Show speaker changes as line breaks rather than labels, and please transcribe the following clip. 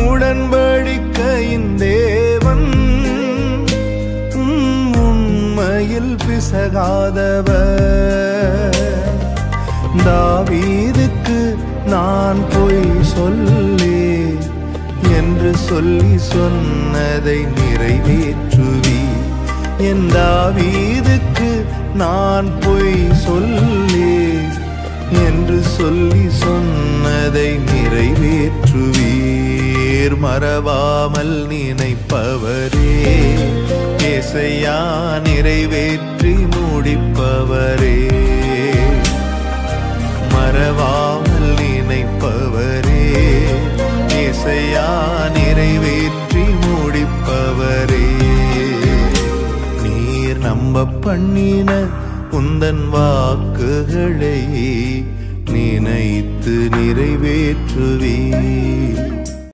உடன்படிக்கையின் தேவன் உண்மையில் பிசகாதவர். தாவீதுக்கு நான் பொய் சொல்லி என்று சொல்லி சொன்னதை நிறைவேற்றுவி. என் தாவீதுக்கு நான் பொய் சொல்லி என்று சொல்லி சொன்னதை நிறைவேற்றுவீர். மறவாமல் நினைப்பவரே, ஏசையா நிறைவேற்றி முடிப்பவரே. மறவாமல் நினைப்பவரே, ஏசையா நிறைவேற்றி முடிப்பவரே. நீர் நம்ப பண்ணின உந்தன் வாக்குகளை நினைத்து நிறைவேற்றுவீர்.